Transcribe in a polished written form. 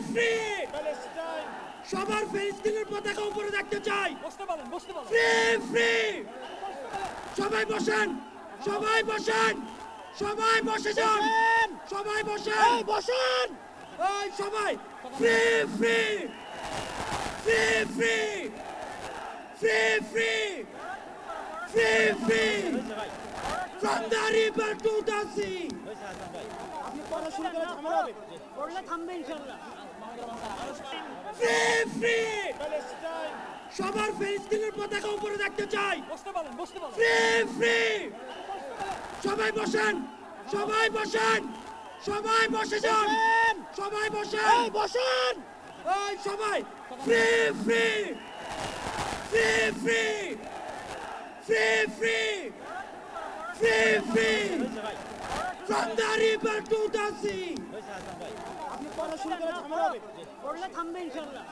Free সবার ফিলিস্তিনের পতাকা উপরে দেখতে চাই। ফ্রি ফ্রি সবাই বসেন, সবাই বসেন, সবাই বসে যান, সবাই বসেন, বসেন, এই সবাই free free free free free free free free from the river to the sea. আপনি পড়া শুরু করে ঝামেলা হবে, পড়লে থামবে ইনশাআল্লাহ। ফ্রি ফ্রি সবার ফিলিস্তিনের পতাকা উপরে দেখতে চাই। ফ্রি ফ্রি সবাই বসেন, সবাই বসেন, সবাই বসে যান, সবাই বসেন, বসেন, এই সবাই free free free free free free free free from the river to the sea. আপনি পড়া শুরু করে ঝামেলা হবে, পড়লে থামবে ইনশাআল্লাহ।